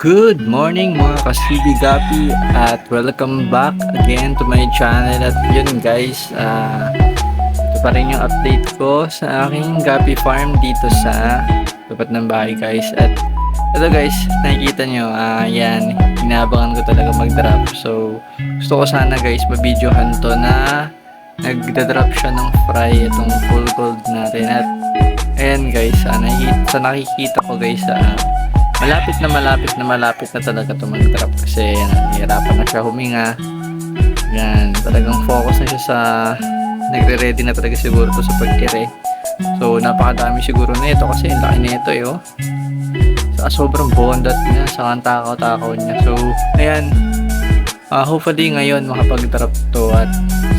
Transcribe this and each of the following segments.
Good morning mga kasibigapi at welcome back again to my channel. At yun guys, ito pa rin yung update ko sa aking gapi farm dito sa tapat ng bahay guys. At ito guys, nakikita nyo, yan, inabangan ko talaga mag-drop. So gusto ko sana guys mabidyohan to na nagda-drop siya ng fry, itong full gold natin. At ayan guys, sa nakikita ko guys, malapit na talaga ito mag-drop kasi nahihirapan na siya huminga. Yan, talagang focus na siya sa nagre-ready na talaga siguro to sa pag-ire. So napakadami siguro na ito kasi ang laki na ito oh. Sobrang bondat niya, sa takaw-takaw niya. So ayan, hopefully ngayon makapag-drop to at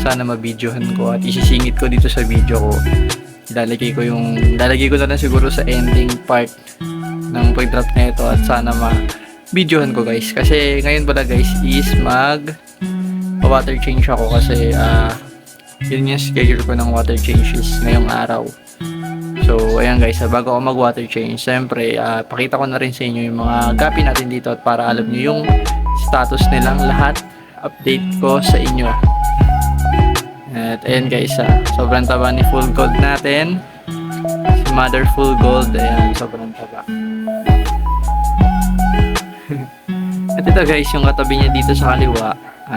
sana mabidyohan ko at isisingit ko dito sa video ko. Lalagay ko na lang siguro sa ending part ng pag-drop na ito at sana ma-videohan ko guys. Kasi ngayon pala guys is water change ako kasi yun yung schedule ko ng water changes ngayong araw. So ayan guys, bago ako mag-water change, siyempre pakita ko na rin sa inyo yung mga gapi natin dito at para alam nyo yung status nilang lahat, update ko sa inyo. At ayan guys, sobrang taba ni full gold natin, si mother full gold. Ayan, sobrang taba. At ito guys, yung katabi niya dito sa kaliwa,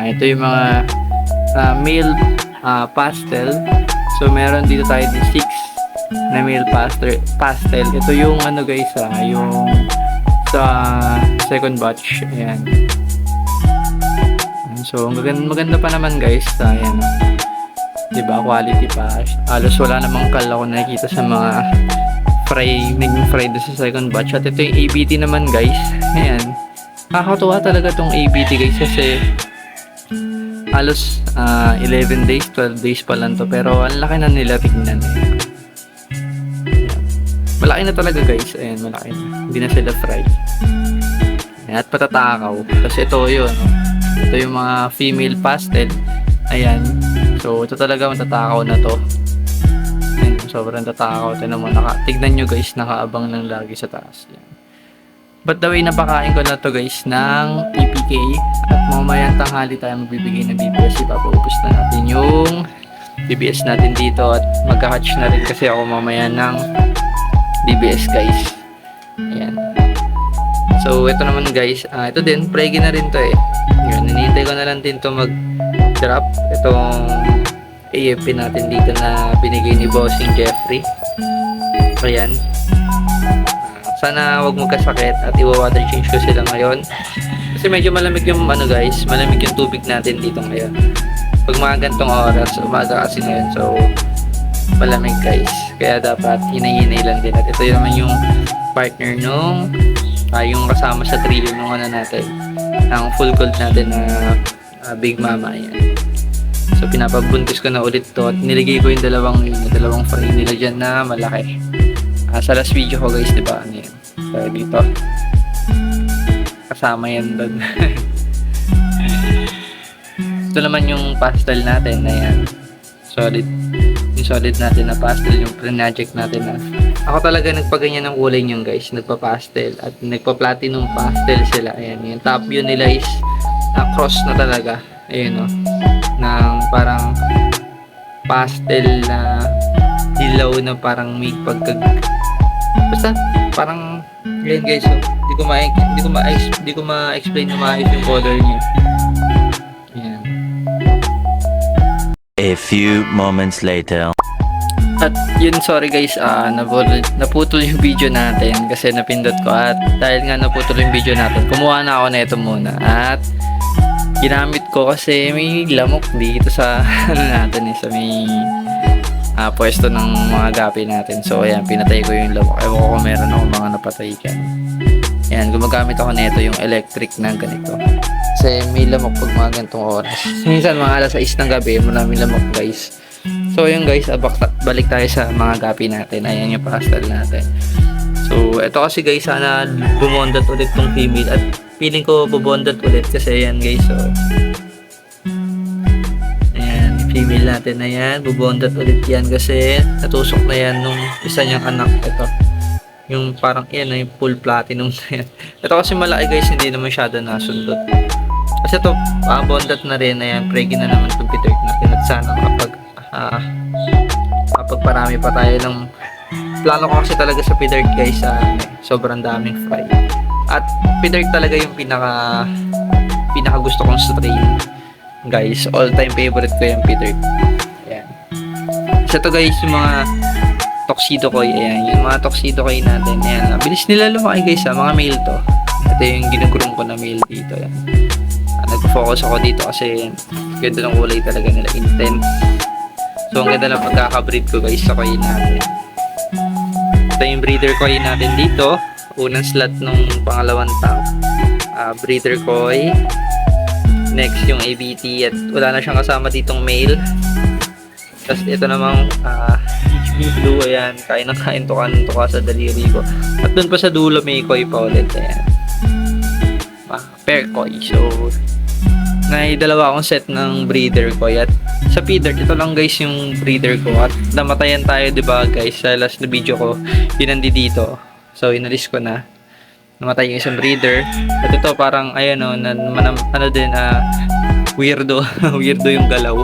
ito yung mga male pastel. So meron dito tayo din 6 na male pastel. Ito yung ano guys, yung sa second batch. Ayan. So maganda pa naman guys. Ayan, diba, quality pa. Halos wala namang kal ako nakikita sa mga naging fry doon sa second batch. At ito yung ABT naman guys. Ayan, nakakatuwa talaga tong ABT guys kasi halos 11 days, 12 days pa lang to, pero ang laki na nila tignan. Malaki na talaga guys. Ayan, malaki na, hindi na sila fry. Ayan, at patatakaw. Tapos ito yun, ito yung mga female pastel. Ayan, so ito talaga matatakaw na to. Ayan, sobrang tatakaw. Tignan nyo guys, nakaabang lang lagi sa taas. Ayan. But the way napakain ko na to guys ng PPK at mamayang tanghali tayo magbibigay ng BBS. Ipapaubos na natin yung BBS natin dito at magka-hatch na rin kasi ako mamaya ng BBS guys. Ayan. So ito naman guys, ito din, pregi na rin to eh. Yun, hinihintay ko na lang din to mag-drop. Itong AFP natin dito na binigay ni Bossing Jeffrey. Ayan. Sana wag magkasakit at i-water change ko sila ngayon. Kasi medyo malamig yung guys, malamig yung tubig natin dito ngayon. Pag mga gantong oras, umaga kasi ngayon, so malamig guys. Kaya dapat hinay-hinay lang din. At ito naman yung partner nung yung kasama sa trio nung natin, ang full gold natin na Big Mama. Ayan. So pinapabuntis ko na ulit to at niligay ko yung dalawang fry nila dyan na malaki. Sa last video ko guys, diba, ano yan? So, dito kasama yan doon. Ito naman yung pastel natin. Ayan, yung solid natin na pastel, yung pre-magic natin na ako talaga nagpaganyan ng kulay nyo guys, nagpa-pastel at nagpa-platinum pastel sila. Ayan, yung top view nila is cross na talaga. Ayan o, ng parang pastel na dilaw na parang may basta parang yan guys, so hindi ko ma-explain na maayos yung color niya. Yan. A few moments later. At yun, sorry guys, naputol yung video natin kasi napindot ko at dahil nga naputol yung video natin, kumuha na ako na ito muna at ginamit ko kasi may lamok dito sa natin sa may pwesto ng mga gapi natin. So ayan, pinatay ko yung lamok. Ewan ko kung meron ako mga napatay dyan. Ayan, gumagamit ako nito yung electric na ganito kasi may lamok pag mga ganitong oras. Minsan mga alas 6 ng gabi maraming lamok guys. So ayun guys, balik tayo sa mga gapi natin. Ayan yung pastel natin. So ito kasi guys, sana bumondat ulit tong female at feeling ko bubondat ulit kasi ayan guys, so female natin na yan, bubondat ulit yan kasi natusok na yan nung isa niyang anak. Ito Yung parang yan, yung full platinum na yan. Ito kasi malaki guys, hindi na masyado nasundot. Kasi ito, bondat na rin, ayan, pregi na naman itong P30 natin. At sana kapag parami pa tayo ng plano ko kasi talaga sa P30 guys, sobrang daming fry. At P30 talaga yung pinaka gusto kong strain guys, all time favorite ko yung P30. Ayan. So ito guys, yung mga tuxedo koi, ayan, yung mga tuxedo koi natin, ayan, bilis nila lumaki guys, mga male to. Ito yung ginugroom ko na male dito, ayan. Nagpo-focus ako dito kasi ganda ng kulay talaga nila, intense. So ang ganda ng pagkaka-breed ko guys sa koi natin. Ito yung breeder koi natin dito, unang slot nung pangalawang tank, breeder koi. Next yung ABT, at wala na siyang kasama ditong male. Tapos ito namang HB Blue, ayan, kain to ka sa daliri ko. At dun pa sa dulo may koi pa ulit, ayan, pair koi. So may dalawa akong set ng breeder koi. At sa feeder, ito lang guys yung breeder ko. At namatayan tayo, diba guys, sa last na video ko, yun dito. So inalis ko na, namatay yung isang breeder. At ito parang ayan o, weirdo weirdo yung galaw.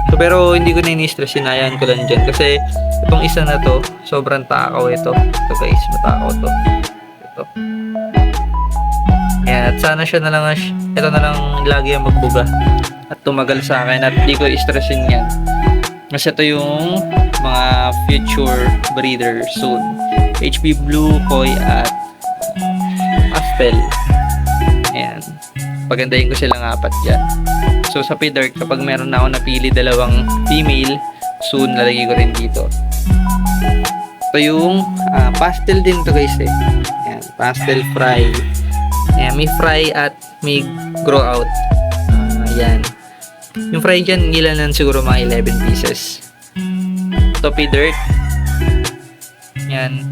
So, pero hindi ko na ini-stress, sinayaan ko lang dyan kasi itong isa na to sobrang takaw. Ito guys, matakaw to. Ito, ayan, at sana siya na lang, ito na lang lagi ang magbuga at tumagal sa akin at di ko i-stressin yan kasi ito yung mga future breeder soon. HB Blue, Koi at Aspel. Ayan, pagandahin ko silang apat dyan. So sa P-Dark, kapag meron na ako napili dalawang female, soon lalagay ko rin dito. Ito yung pastel din to guys eh. Ayan, pastel fry. Ayan, may fry at may grow out. Ayan, yung fry dyan, ilan siguro mga 11 pieces. Ito P-Dark. Ayan,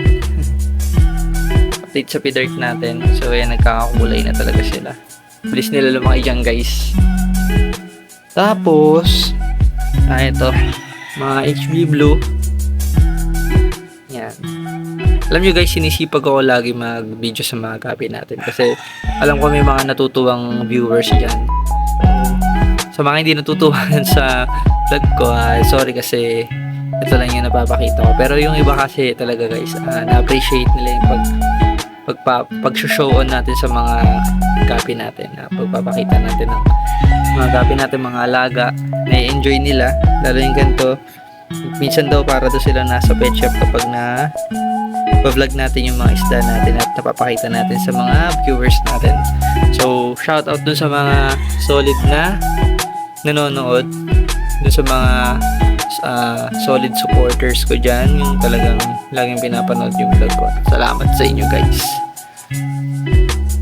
update sa P-Dark natin. So ayan, nagkakakulay na talaga sila. Bilis nila lumaki dyan guys. Tapos ito, mga HB Blue. Yan. Alam nyo guys, sinisipag ako lagi mag-video sa mga gabi natin kasi alam ko may mga natutuwang viewers dyan. Sa mga hindi natutuwan sa vlog ko, sorry kasi ito lang yung napapakita ko. Pero yung iba kasi talaga guys, na-appreciate nila yung pag-show on natin sa mga gabi natin, pagpapakita natin ng mga gabi natin, mga alaga, na-enjoy nila, lalo yung ganito. Minsan daw para daw sila nasa pet shop kapag na vlog natin yung mga isda natin at napapakita natin sa mga viewers natin. So shout out dun sa mga solid na nanonood, dun sa mga solid supporters ko dyan, yung talagang laging pinapanood yung vlog ko. Salamat sa inyo guys.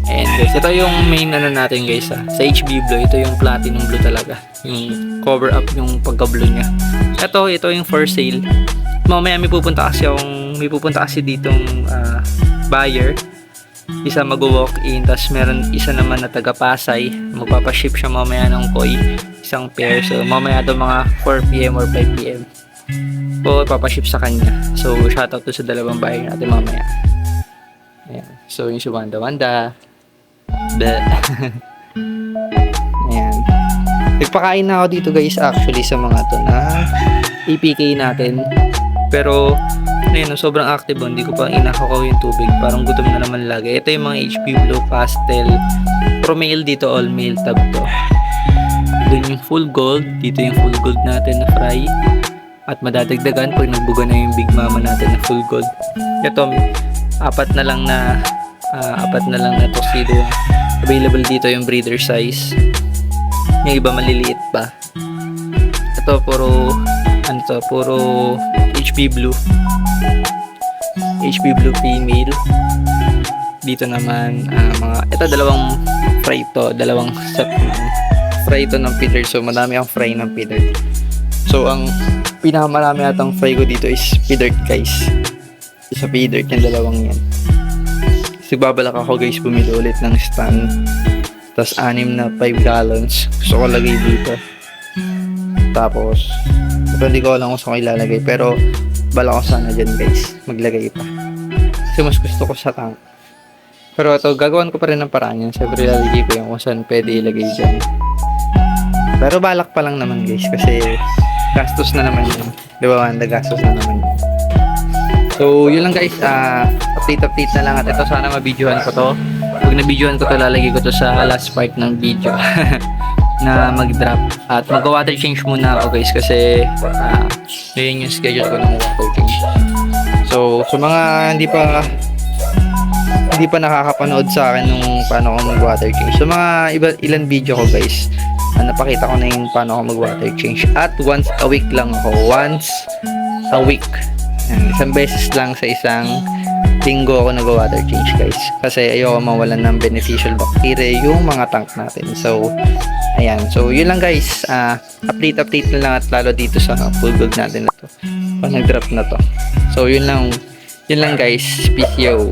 And guys, ito yung main natin guys sa HB Blue. Ito yung platinum blue talaga, yung cover up yung pagka-blue nya. Ito yung for sale. Mamaya may pupunta kasi ditong buyer. Isa mag-walk in, tapos meron isa naman na taga Pasay, magpapaship siya mamaya ng koi, isang pair. So mamaya daw mga 4 PM or 5 PM po papaship sa kanya. So shoutout to sa dalawang buyer natin mamaya. Ayan. So yung si Wanda ayan, nagpakain na ako dito guys actually sa mga to na APK natin, pero ngayon sobrang active, hindi ko pa inakaw yung tubig, parang gutom na naman lagi. Ito yung mga HB Blue pastel, pro male dito, all male tab to. Dun yung full gold, dito yung full gold natin na fry, at madadagdagan pag nagbuga na yung big mama natin na full gold. Ito apat na lang na tuxedo yung available dito, yung breeder size. Yung iba maliliit pa. Ito puro HB Blue female. Dito naman ito dalawang fry to, dalawang set ng fry to ng feeder. So madami ang fry ng feeder. So ang pinakamarami atang fry ko dito is feeder guys. Isa feeder yung dalawang yan. Sigbabalak ako guys bumili ulit ng stand, tas 6 na 5 gallons gusto ko lagay dito. Tapos ito hindi ko alam kung saan ko ilalagay, pero bala ko sana dyan guys maglagay pa. Kasi mas gusto ko sa tank. Pero ito, gagawan ko pa rin ng paraan yan. Siyempre, lalagay ko yung kung saan pwede ilagay dyan. Pero balak pa lang naman guys, kasi gastos na naman yun. Di ba, Wanda? Gastos na naman yun. So, yun lang guys. Update na lang. At ito, sana mabidyohan ko to. Pag nabidyohan ko to, lalagay ko to sa last part ng video. Na mag-drop. At mag-water change muna ako guys, kasi yun yung schedule ko ng water change. So, sa mga hindi pa nakakapanood sa akin nung paano ako mag-water change. So, mga ilan video ko guys, napakita ko na yung paano ako mag-water change. At once a week lang ako. Once a week. Isang beses lang sa isang linggo ako nag-water change guys. Kasi ayoko mawalan ng beneficial bacteria yung mga tank natin. So, ayan. So, yun lang guys. Update na lang, at lalo dito sa full build natin na to. Pag nag-drop na to. So, yun lang guys. Peace yo.